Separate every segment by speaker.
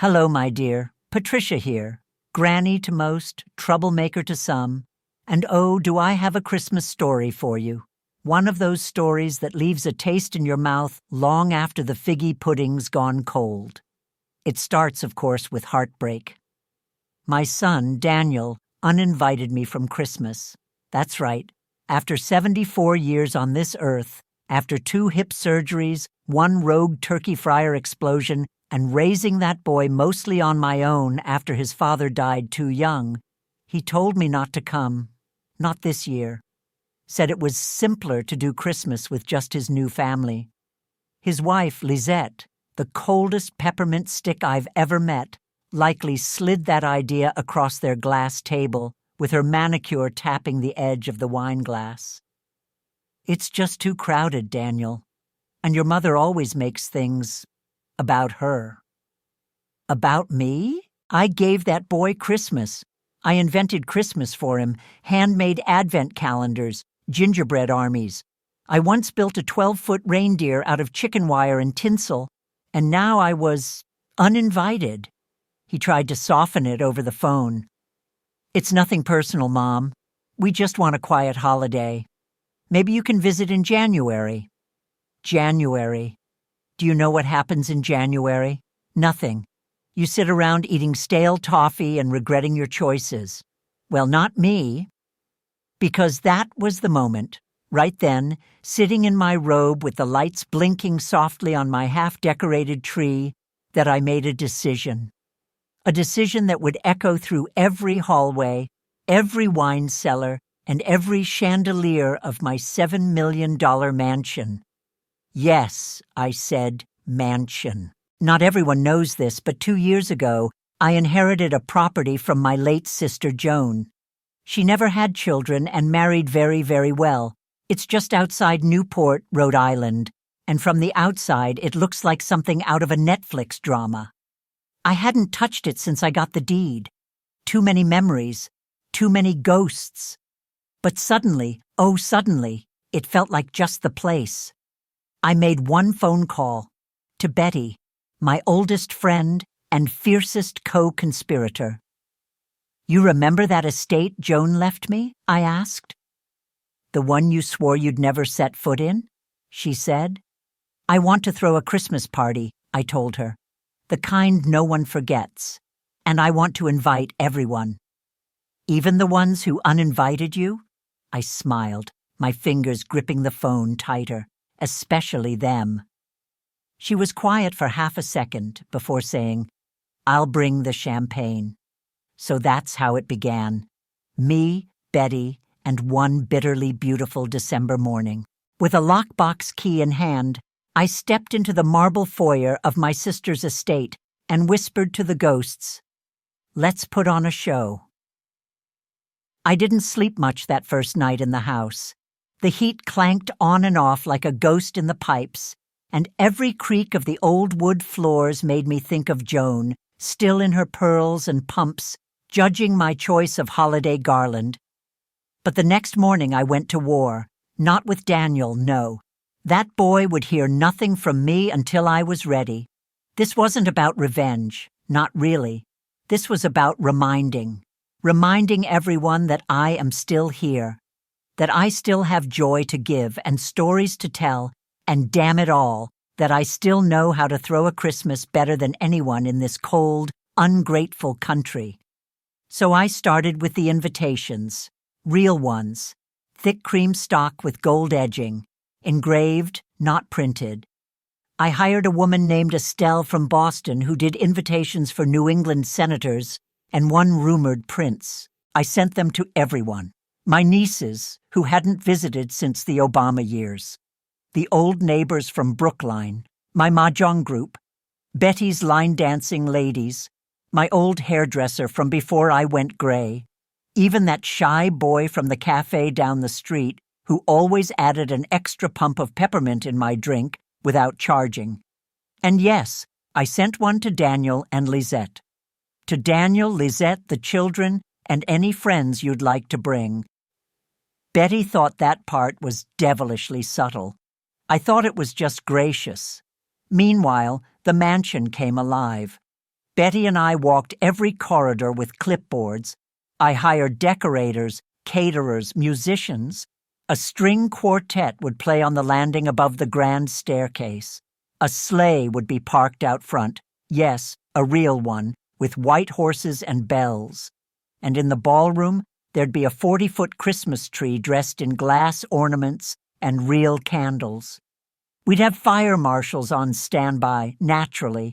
Speaker 1: Hello, my dear. Patricia here. Granny to most, troublemaker to some. And oh, do I have a Christmas story for you. One of those stories that leaves a taste in your mouth long after the figgy pudding's gone cold. It starts, of course, with heartbreak. My son, Daniel, uninvited me from Christmas. That's right. After 74 years on this earth, after 2 hip surgeries, 1 rogue turkey fryer explosion, and raising that boy mostly on my own after his father died too young, he told me not to come. Not this year. Said it was simpler to do Christmas with just his new family. His wife, Lisette, the coldest peppermint stick I've ever met, likely slid that idea across their glass table, with her manicure tapping the edge of the wine glass. It's just too crowded, Daniel. And your mother always makes things about her. About me? I gave that boy Christmas. I invented Christmas for him, handmade advent calendars, gingerbread armies. I once built a 12-foot reindeer out of chicken wire and tinsel, and now I was uninvited. He tried to soften it over the phone. It's nothing personal, Mom. We just want a quiet holiday. Maybe you can visit in January. January. Do you know what happens in January? Nothing. You sit around eating stale toffee and regretting your choices. Well, not me. Because that was the moment, right then, sitting in my robe with the lights blinking softly on my half-decorated tree, that I made a decision. A decision that would echo through every hallway, every wine cellar, and every chandelier of my $7 million mansion. Yes, I said mansion. Not everyone knows this, but 2 years ago, I inherited a property from my late sister Joan. She never had children and married very, very well. It's just outside Newport, Rhode Island, and from the outside it looks like something out of a Netflix drama. I hadn't touched it since I got the deed. Too many memories, too many ghosts. But suddenly, oh suddenly, it felt like just the place. I made one phone call to Betty, my oldest friend and fiercest co-conspirator. You remember that estate Joan left me? I asked. The one you swore you'd never set foot in? She said. I want to throw a Christmas party, I told her. The kind no one forgets. And I want to invite everyone. Even the ones who uninvited you? I smiled, my fingers gripping the phone tighter. Especially them. She was quiet for half a second before saying, I'll bring the champagne. So that's how it began. Me, Betty, and one bitterly beautiful December morning. With a lockbox key in hand, I stepped into the marble foyer of my sister's estate and whispered to the ghosts, Let's put on a show. I didn't sleep much that first night in the house. The heat clanked on and off like a ghost in the pipes, and every creak of the old wood floors made me think of Joan, still in her pearls and pumps, judging my choice of holiday garland. But the next morning I went to war, not with Daniel, no. That boy would hear nothing from me until I was ready. This wasn't about revenge, not really. This was about reminding everyone that I am still here. That I still have joy to give and stories to tell, and damn it all, that I still know how to throw a Christmas better than anyone in this cold, ungrateful country. So I started with the invitations, real ones, thick cream stock with gold edging, engraved, not printed. I hired a woman named Estelle from Boston who did invitations for New England senators and one rumored prince. I sent them to everyone. My nieces, who hadn't visited since the Obama years. The old neighbors from Brookline. My mahjong group. Betty's line-dancing ladies. My old hairdresser from before I went gray. Even that shy boy from the cafe down the street who always added an extra pump of peppermint in my drink without charging. And yes, I sent one to Daniel and Lisette. To Daniel, Lisette, the children, and any friends you'd like to bring. Betty thought that part was devilishly subtle. I thought it was just gracious. Meanwhile, the mansion came alive. Betty and I walked every corridor with clipboards. I hired decorators, caterers, musicians. A string quartet would play on the landing above the grand staircase. A sleigh would be parked out front. Yes, a real one, with white horses and bells. And in the ballroom, there'd be a 40-foot Christmas tree dressed in glass ornaments and real candles. We'd have fire marshals on standby, naturally.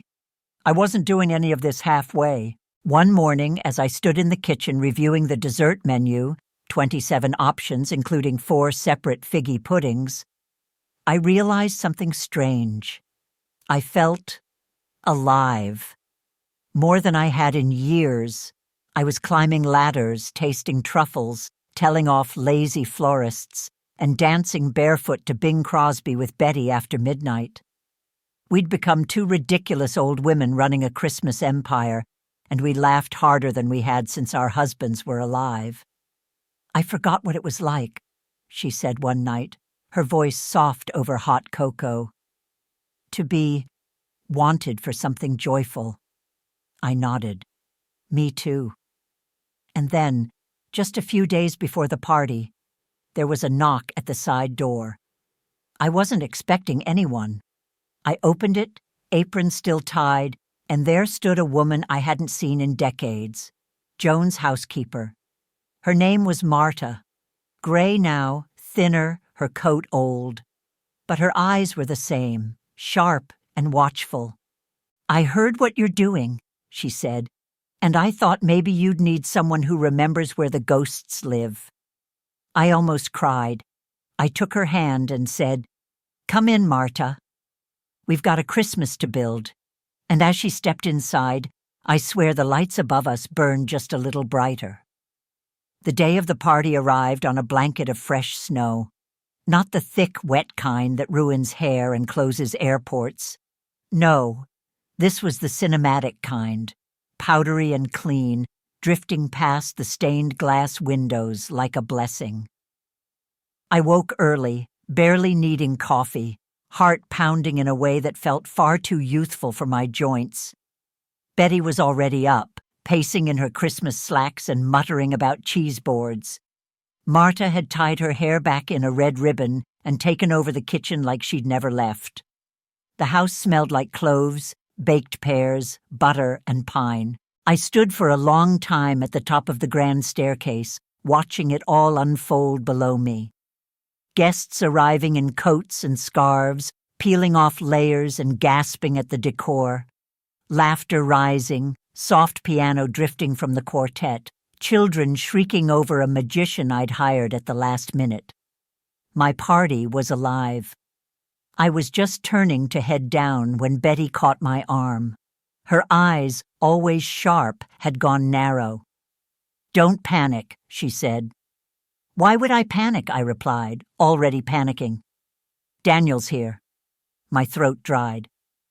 Speaker 1: I wasn't doing any of this halfway. One morning, as I stood in the kitchen reviewing the dessert menu, 27 options including 4 separate figgy puddings, I realized something strange. I felt alive. More than I had in years. I was climbing ladders, tasting truffles, telling off lazy florists, and dancing barefoot to Bing Crosby with Betty after midnight. We'd become 2 ridiculous old women running a Christmas empire, and we laughed harder than we had since our husbands were alive. "I forgot what it was like," she said one night, her voice soft over hot cocoa. "To be wanted for something joyful." I nodded. Me too. And then, just a few days before the party, there was a knock at the side door. I wasn't expecting anyone. I opened it, apron still tied, and there stood a woman I hadn't seen in decades, Joan's housekeeper. Her name was Marta. Gray now, thinner, her coat old. But her eyes were the same, sharp and watchful. "I heard what you're doing," she said, "and I thought maybe you'd need someone who remembers where the ghosts live." I almost cried. I took her hand and said, "Come in, Marta. We've got a Christmas to build." And as she stepped inside, I swear the lights above us burned just a little brighter. The day of the party arrived on a blanket of fresh snow. Not the thick, wet kind that ruins hair and closes airports. No, this was the cinematic kind, powdery and clean, drifting past the stained glass windows like a blessing. I woke early, barely needing coffee, heart pounding in a way that felt far too youthful for my joints. Betty was already up, pacing in her Christmas slacks and muttering about cheese boards. Marta had tied her hair back in a red ribbon and taken over the kitchen like she'd never left. The house smelled like cloves, baked pears, butter, and pine. I stood for a long time at the top of the grand staircase, watching it all unfold below me. Guests arriving in coats and scarves, peeling off layers and gasping at the decor. Laughter rising, soft piano drifting from the quartet, children shrieking over a magician I'd hired at the last minute. My party was alive. I was just turning to head down when Betty caught my arm. Her eyes, always sharp, had gone narrow. "Don't panic," she said. "Why would I panic?" I replied, already panicking. "Daniel's here." My throat dried.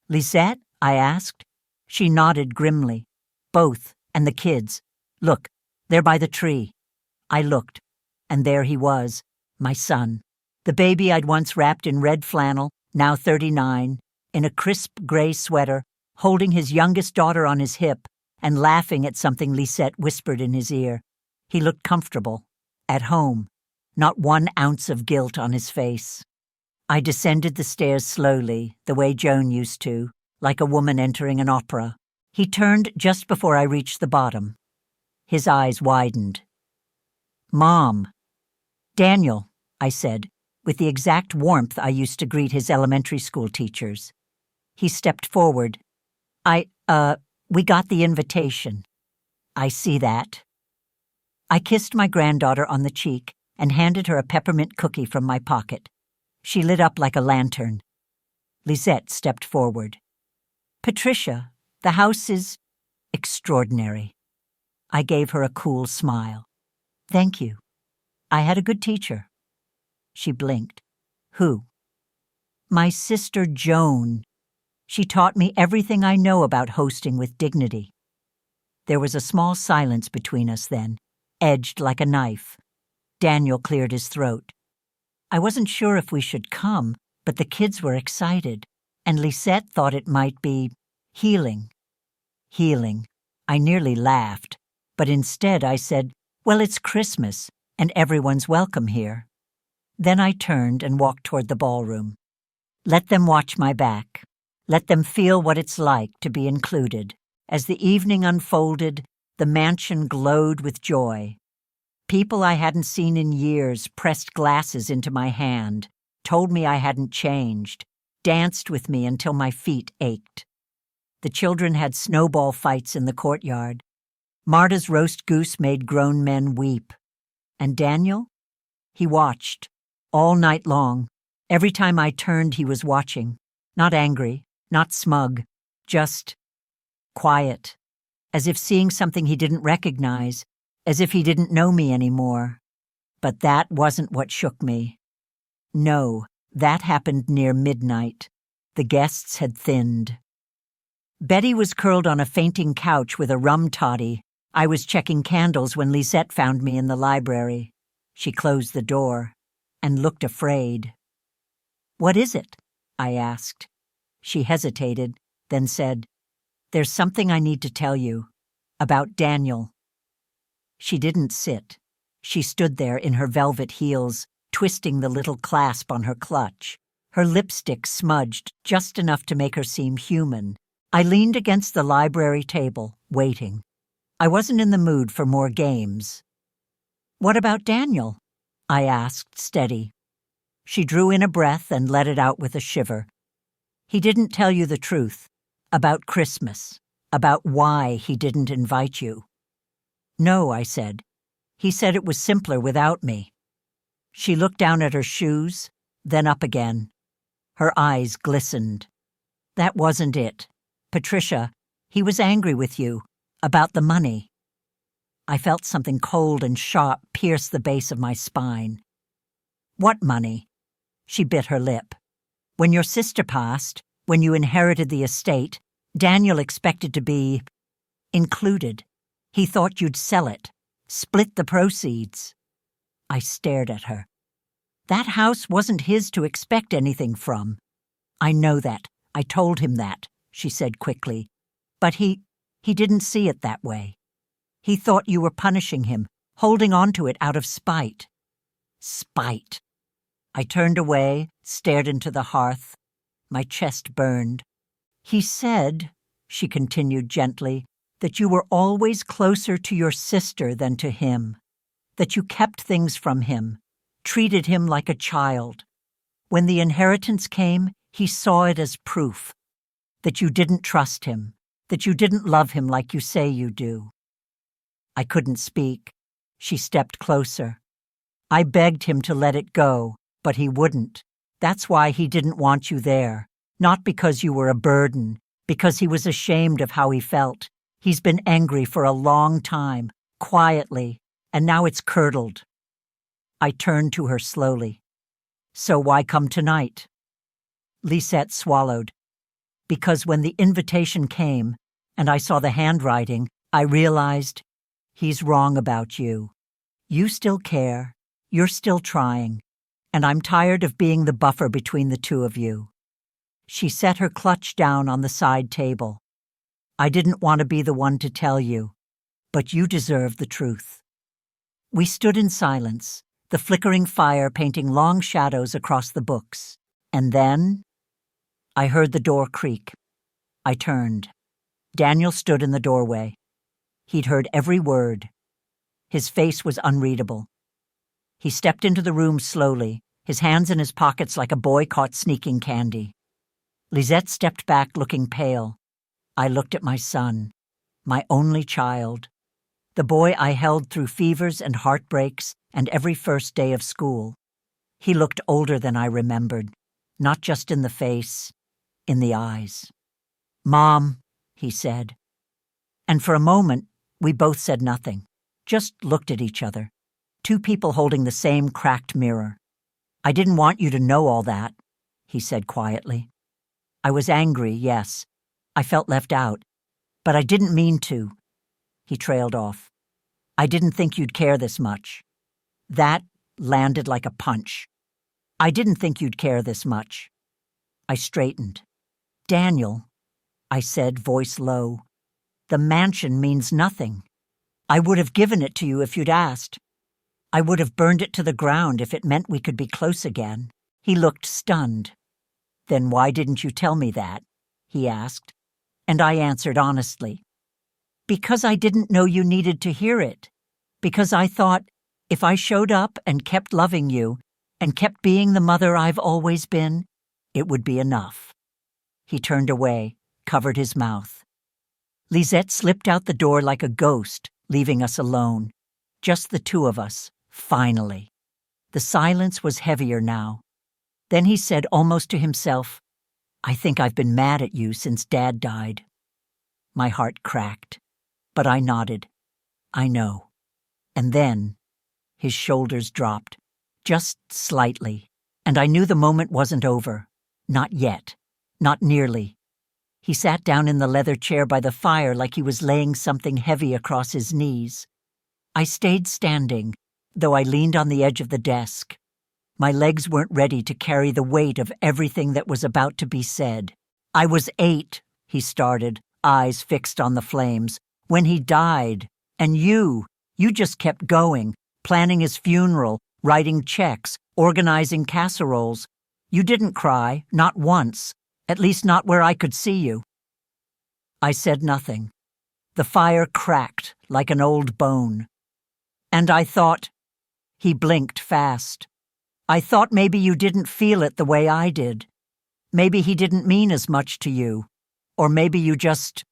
Speaker 1: "Lisette?" I asked. She nodded grimly. "Both, and the kids. Look, they're by the tree." I looked, and there he was, my son. The baby I'd once wrapped in red flannel, now 39, in a crisp gray sweater, holding his youngest daughter on his hip and laughing at something Lisette whispered in his ear. He looked comfortable. At home, not 1 ounce of guilt on his face. I descended the stairs slowly, the way Joan used to, like a woman entering an opera. He turned just before I reached the bottom. His eyes widened. "Mom." "Daniel," I said, with the exact warmth I used to greet his elementary school teachers. He stepped forward. We got the invitation." "I see that." I kissed my granddaughter on the cheek and handed her a peppermint cookie from my pocket. She lit up like a lantern. Lisette stepped forward. "Patricia, the house is extraordinary." I gave her a cool smile. "Thank you. I had a good teacher." She blinked. "Who?" "My sister Joan. She taught me everything I know about hosting with dignity." There was a small silence between us then, edged like a knife. Daniel cleared his throat. "I wasn't sure if we should come, but the kids were excited, and Lisette thought it might be healing." healing. I nearly laughed, but instead I said, "Well, it's Christmas, and everyone's welcome here." Then I turned and walked toward the ballroom. Let them watch my back. Let them feel what it's like to be included. As the evening unfolded, the mansion glowed with joy. People I hadn't seen in years pressed glasses into my hand, told me I hadn't changed, danced with me until my feet ached. The children had snowball fights in the courtyard. Marta's roast goose made grown men weep. And Daniel? He watched, all night long. Every time I turned, he was watching. Not angry, not smug, just quiet, as if seeing something he didn't recognize, as if he didn't know me anymore. But that wasn't what shook me. No, that happened near midnight. The guests had thinned. Betty was curled on a fainting couch with a rum toddy. I was checking candles when Lisette found me in the library. She closed the door and looked afraid. "What is it?" I asked. She hesitated, then said, "There's something I need to tell you. About Daniel." She didn't sit. She stood there in her velvet heels, twisting the little clasp on her clutch. Her lipstick smudged just enough to make her seem human. I leaned against the library table, waiting. I wasn't in the mood for more games. "What about Daniel?" I asked, steady. She drew in a breath and let it out with a shiver. "He didn't tell you the truth. About Christmas. About why he didn't invite you." "No," I said. "He said it was simpler without me." She looked down at her shoes, then up again. Her eyes glistened. "That wasn't it. Patricia, he was angry with you. About the money." I felt something cold and sharp pierce the base of my spine. "What money?" She bit her lip. "When your sister passed, when you inherited the estate, Daniel expected to be included. He thought you'd sell it, split the proceeds." I stared at her. "That house wasn't his to expect anything from." "I know that. I told him that," she said quickly. "But he didn't see it that way. He thought you were punishing him, holding on to it out of spite." Spite. I turned away, stared into the hearth. My chest burned. "He said," she continued gently, "that you were always closer to your sister than to him, that you kept things from him, treated him like a child. When the inheritance came, he saw it as proof, that you didn't trust him, that you didn't love him like you say you do." I couldn't speak. She stepped closer. "I begged him to let it go, but he wouldn't. That's why he didn't want you there. Not because you were a burden, because he was ashamed of how he felt. He's been angry for a long time, quietly, and now it's curdled." I turned to her slowly. "So why come tonight?" Lisette swallowed. "Because when the invitation came, and I saw the handwriting, I realized he's wrong about you. You still care, you're still trying, and I'm tired of being the buffer between the two of you." She set her clutch down on the side table. "I didn't want to be the one to tell you, but you deserve the truth." We stood in silence, the flickering fire painting long shadows across the books. And then I heard the door creak. I turned. Daniel stood in the doorway. He'd heard every word. His face was unreadable. He stepped into the room slowly, his hands in his pockets like a boy caught sneaking candy. Lisette stepped back, looking pale. I looked at my son, my only child, the boy I held through fevers and heartbreaks and every first day of school. He looked older than I remembered, not just in the face, in the eyes. "Mom," he said. And for a moment, we both said nothing, just looked at each other, two people holding the same cracked mirror. "I didn't want you to know all that," he said quietly. "I was angry, yes. I felt left out. But I didn't mean to." He trailed off. "I didn't think you'd care this much." That landed like a punch. "I didn't think you'd care this much." I straightened. "Daniel," I said, voice low, The mansion means nothing. I would have given it to you if you'd asked. I would have burned it to the ground if it meant we could be close again." He looked stunned. "Then why didn't you tell me that?" he asked, and I answered honestly. "Because I didn't know you needed to hear it. Because I thought, if I showed up and kept loving you, and kept being the mother I've always been, it would be enough." He turned away, covered his mouth. Lisette slipped out the door like a ghost, leaving us alone. Just the two of us, finally. The silence was heavier now. Then he said almost to himself, "I think I've been mad at you since Dad died." My heart cracked, but I nodded. "I know." And then his shoulders dropped, just slightly, and I knew the moment wasn't over. Not yet. Not nearly. He sat down in the leather chair by the fire like he was laying something heavy across his knees. I stayed standing, though I leaned on the edge of the desk. My legs weren't ready to carry the weight of everything that was about to be said. "I was 8, he started, eyes fixed on the flames, "when he died. And you just kept going, planning his funeral, writing checks, organizing casseroles. You didn't cry, not once, at least not where I could see you." I said nothing. The fire cracked like an old bone. "And I thought—" He blinked fast. "I thought maybe you didn't feel it the way I did. Maybe he didn't mean as much to you. Or maybe you just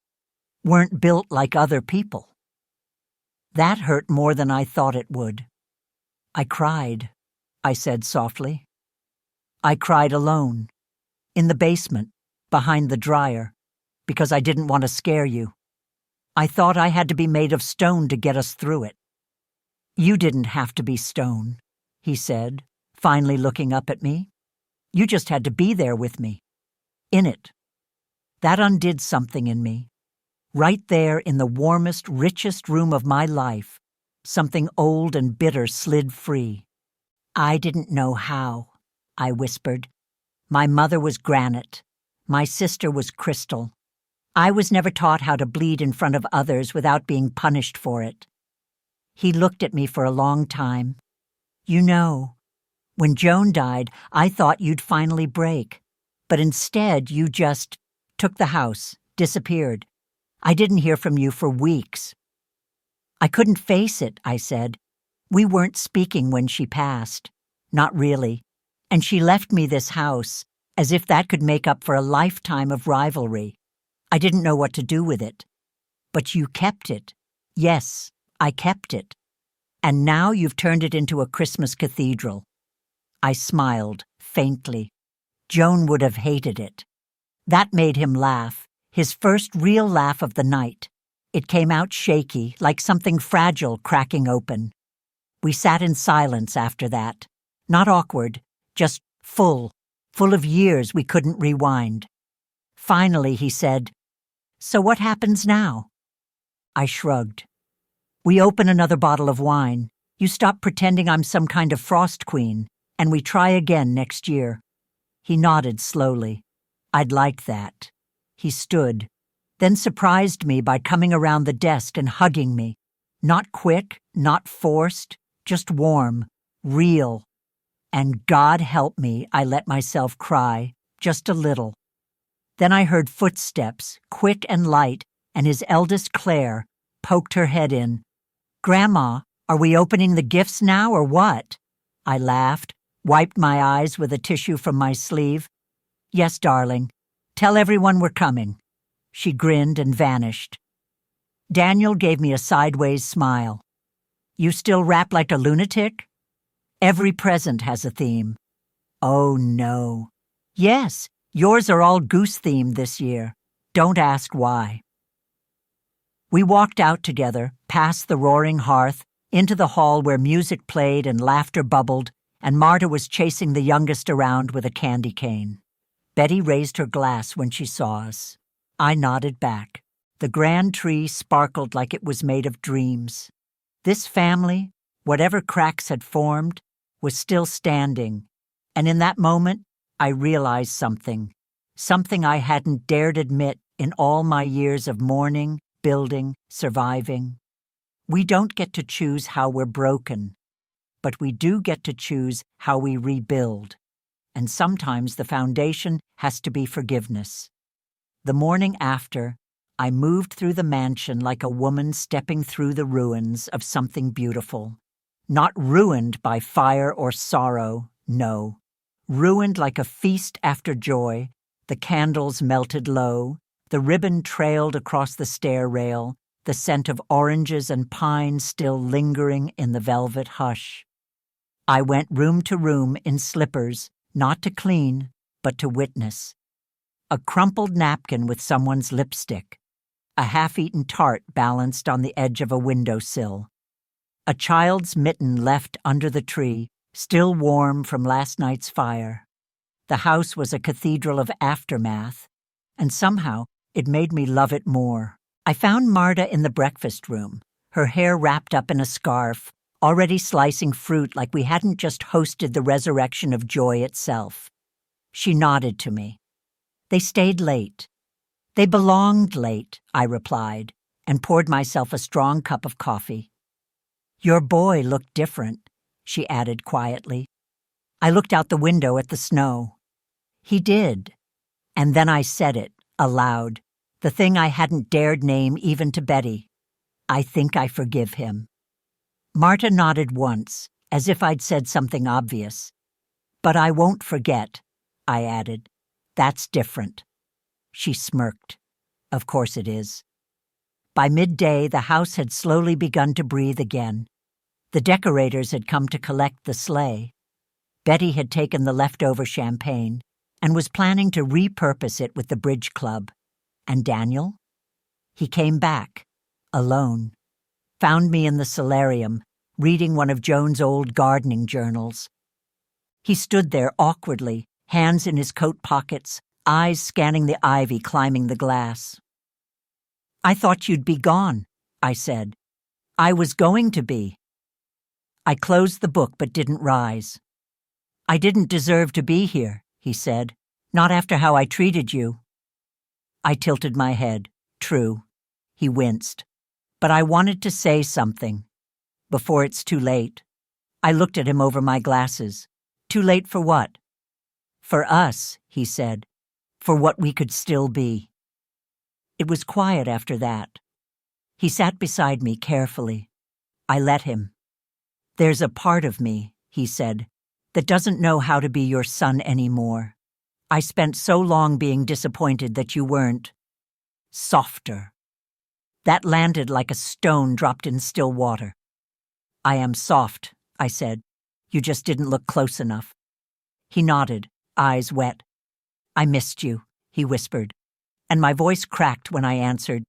Speaker 1: weren't built like other people." That hurt more than I thought it would. "I cried," I said softly. "I cried alone, in the basement, behind the dryer, because I didn't want to scare you. I thought I had to be made of stone to get us through it." "You didn't have to be stone," he said, finally looking up at me. "You just had to be there with me. In it." That undid something in me. Right there in the warmest, richest room of my life, something old and bitter slid free. "I didn't know how," I whispered. "My mother was granite. My sister was crystal. I was never taught how to bleed in front of others without being punished for it." He looked at me for a long time. "You know, when Joan died, I thought you'd finally break. But instead, you just took the house, disappeared. I didn't hear from you for weeks." "I couldn't face it," I said. "We weren't speaking when she passed. Not really. And she left me this house, as if that could make up for a lifetime of rivalry. I didn't know what to do with it. But you kept it. Yes, I kept it. And now you've turned it into a Christmas cathedral." I smiled, faintly. Joan would have hated it. That made him laugh, his first real laugh of the night. It came out shaky, like something fragile cracking open. We sat in silence after that. Not awkward, just full of years we couldn't rewind. Finally he said, "So what happens now?" I shrugged. "We open another bottle of wine. You stop pretending I'm some kind of frost queen, and we try again next year." He nodded slowly. I'd liked that. He stood, then surprised me by coming around the desk and hugging me. Not quick, not forced, just warm, real. And God help me, I let myself cry, just a little. Then I heard footsteps, quick and light, and his eldest Claire poked her head in. "Grandma, are we opening the gifts now or what?" I laughed, wiped my eyes with a tissue from my sleeve. "Yes, darling. Tell everyone we're coming." She grinned and vanished. Daniel gave me a sideways smile. "You still rap like a lunatic?" "Every present has a theme." "Oh, no." "Yes, yours are all goose-themed this year. Don't ask why." We walked out together, past the roaring hearth, into the hall where music played and laughter bubbled, and Marta was chasing the youngest around with a candy cane. Betty raised her glass when she saw us. I nodded back. The grand tree sparkled like it was made of dreams. This family, whatever cracks had formed, was still standing, and in that moment, I realized something I hadn't dared admit in all my years of mourning, building, surviving. We don't get to choose how we're broken, but we do get to choose how we rebuild. And sometimes the foundation has to be forgiveness. The morning after, I moved through the mansion like a woman stepping through the ruins of something beautiful. Not ruined by fire or sorrow, no. Ruined like a feast after joy. The candles melted low, the ribbon trailed across the stair rail, the scent of oranges and pine still lingering in the velvet hush. I went room to room in slippers, not to clean, but to witness. A crumpled napkin with someone's lipstick. A half-eaten tart balanced on the edge of a windowsill. A child's mitten left under the tree, still warm from last night's fire. The house was a cathedral of aftermath, and somehow it made me love it more. I found Marta in the breakfast room, her hair wrapped up in a scarf, already slicing fruit like we hadn't just hosted the resurrection of joy itself. She nodded to me. They stayed late. They belonged late, I replied, and poured myself a strong cup of coffee. Your boy looked different, she added quietly. I looked out the window at the snow. He did. And then I said it, aloud, the thing I hadn't dared name even to Betty. I think I forgive him. Marta nodded once, as if I'd said something obvious. But I won't forget, I added. That's different. She smirked. Of course it is. By midday, the house had slowly begun to breathe again. The decorators had come to collect the sleigh. Betty had taken the leftover champagne and was planning to repurpose it with the bridge club. And Daniel? He came back, alone, found me in the solarium, reading one of Joan's old gardening journals. He stood there awkwardly, hands in his coat pockets, eyes scanning the ivy climbing the glass. I thought you'd be gone, I said. I was going to be. I closed the book but didn't rise. I didn't deserve to be here, he said, not after how I treated you. I tilted my head. True. He winced. But I wanted to say something. Before it's too late. I looked at him over my glasses. Too late for what? For us, he said. For what we could still be. It was quiet after that. He sat beside me carefully. I let him. There's a part of me, he said, that doesn't know how to be your son anymore. I spent so long being disappointed that you weren't. Softer. That landed like a stone dropped in still water. I am soft, I said. You just didn't look close enough. He nodded, eyes wet. I missed you, he whispered, and my voice cracked when I answered.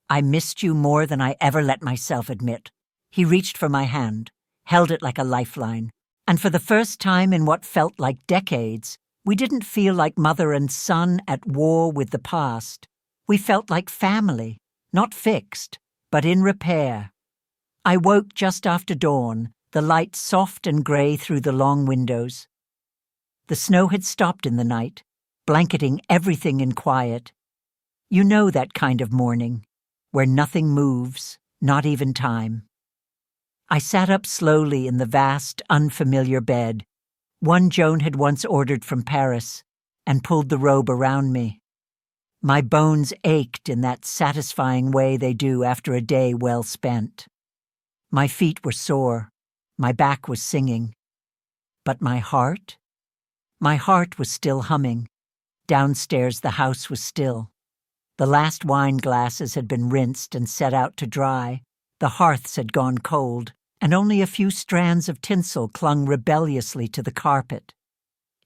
Speaker 1: I missed you more than I ever let myself admit. He reached for my hand, held it like a lifeline, and for the first time in what felt like decades, we didn't feel like mother and son at war with the past. We felt like family, not fixed, but in repair. I woke just after dawn, the light soft and gray through the long windows. The snow had stopped in the night, blanketing everything in quiet. You know that kind of morning, where nothing moves, not even time. I sat up slowly in the vast, unfamiliar bed, one Joan had once ordered from Paris, and pulled the robe around me. My bones ached in that satisfying way they do after a day well spent. My feet were sore, my back was singing. But my heart? My heart was still humming. Downstairs the house was still. The last wine glasses had been rinsed and set out to dry. The hearths had gone cold, and only a few strands of tinsel clung rebelliously to the carpet.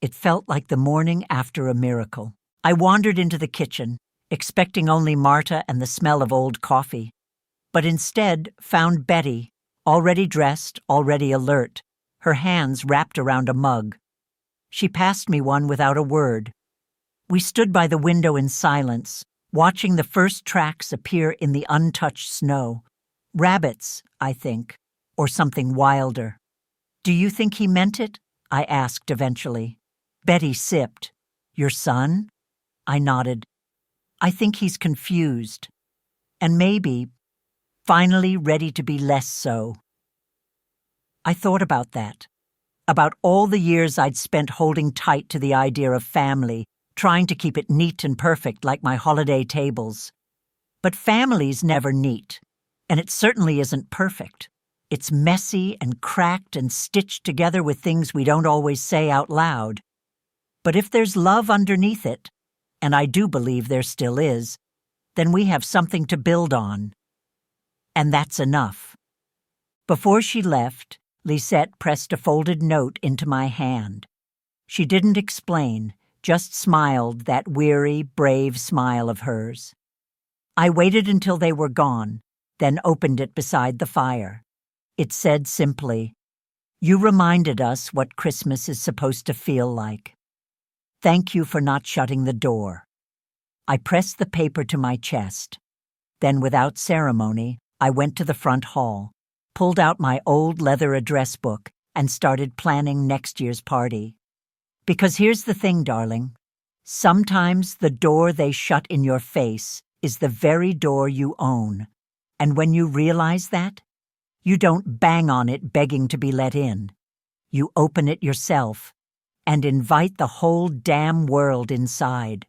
Speaker 1: It felt like the morning after a miracle. I wandered into the kitchen, expecting only Marta and the smell of old coffee, but instead found Betty, already dressed, already alert, her hands wrapped around a mug. She passed me one without a word. We stood by the window in silence, watching the first tracks appear in the untouched snow. Rabbits, I think, or something wilder. Do you think he meant it? I asked eventually. Betty sipped. Your son? I nodded. I think he's confused. and maybe finally ready to be less so. I thought about that, about all the years I'd spent holding tight to the idea of family, trying to keep it neat and perfect like my holiday tables. But family's never neat, and it certainly isn't perfect. It's messy and cracked and stitched together with things we don't always say out loud. But if there's love underneath it, and I do believe there still is, then we have something to build on. And that's enough. Before she left, Lisette pressed a folded note into my hand. She didn't explain, just smiled that weary, brave smile of hers. I waited until they were gone, then opened it beside the fire. It said simply, "You reminded us what Christmas is supposed to feel like. Thank you for not shutting the door." I pressed the paper to my chest. Then, without ceremony, I went to the front hall, pulled out my old leather address book, and started planning next year's party. Because here's the thing, darling. Sometimes the door they shut in your face is the very door you own. And when you realize that, you don't bang on it begging to be let in. You open it yourself and invite the whole damn world inside.